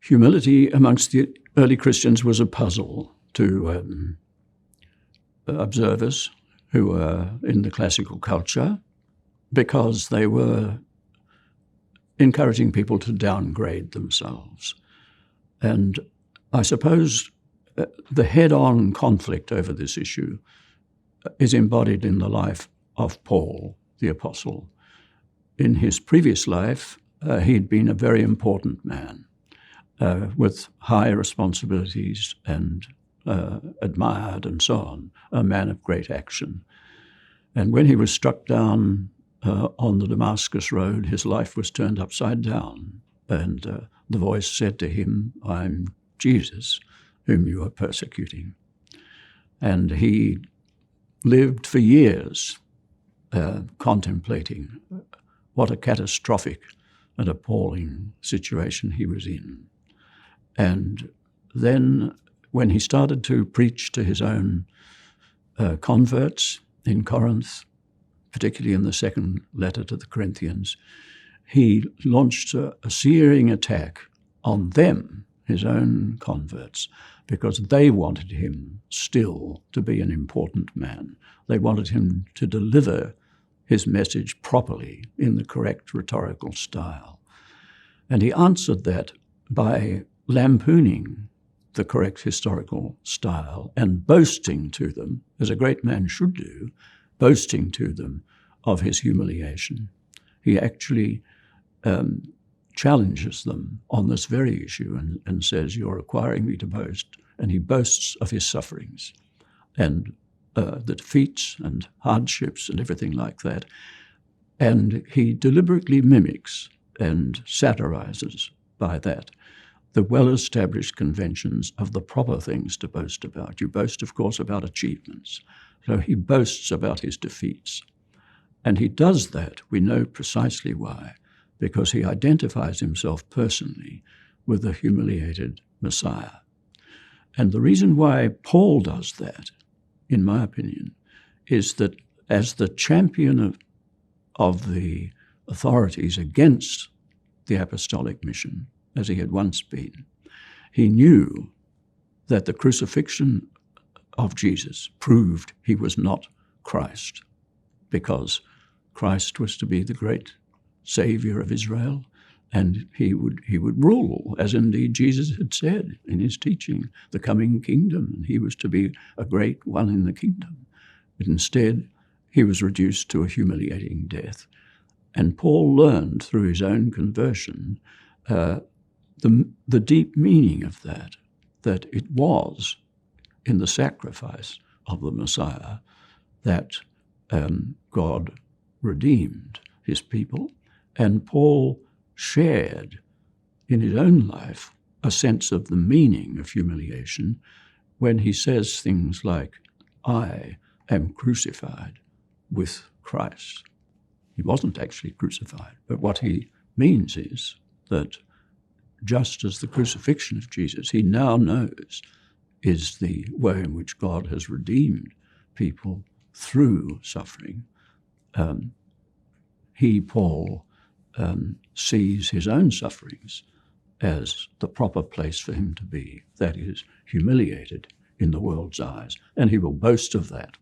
humility amongst the early Christians was a puzzle to observers who were in the classical culture, because they were encouraging people to downgrade themselves. And I suppose the head-on conflict over this issue is embodied in the life of Paul, the apostle. In his previous life, he'd been a very important man with high responsibilities and admired and so on, a man of great action. And when he was struck down on the Damascus road, his life was turned upside down. And the voice said to him, "I'm Jesus, whom you are persecuting." And he lived for years contemplating what a catastrophic and appalling situation he was in. And then when he started to preach to his own converts in Corinth, particularly in the second letter to the Corinthians, he launched a searing attack on them, his own converts, because they wanted him still to be an important man. They wanted him to deliver his message properly in the correct rhetorical style. And he answered that by lampooning the correct historical style and boasting to them, as a great man should do, boasting to them of his humiliation. He actually challenges them on this very issue and says, "You're requiring me to boast." And he boasts of his sufferings and the defeats and hardships and everything like that. And he deliberately mimics and satirizes by that the well-established conventions of the proper things to boast about. You boast, of course, about achievements. So he boasts about his defeats. And he does that, we know precisely why, because he identifies himself personally with the humiliated Messiah. And the reason why Paul does that, in my opinion, is that as the champion of the authorities against the apostolic mission, as he had once been, he knew that the crucifixion of Jesus proved he was not Christ, because Christ was to be the great Savior of Israel, and he would rule, as indeed Jesus had said in his teaching, the coming kingdom, and he was to be a great one in the kingdom. But instead, he was reduced to a humiliating death. And Paul learned through his own conversion the deep meaning of that it was in the sacrifice of the Messiah that God redeemed his people. And Paul shared in his own life a sense of the meaning of humiliation when he says things like, "I am crucified with Christ." He wasn't actually crucified, but what he means is that just as the crucifixion of Jesus, he now knows, is the way in which God has redeemed people through suffering. Paul, sees his own sufferings as the proper place for him to be, that is, humiliated in the world's eyes, and he will boast of that.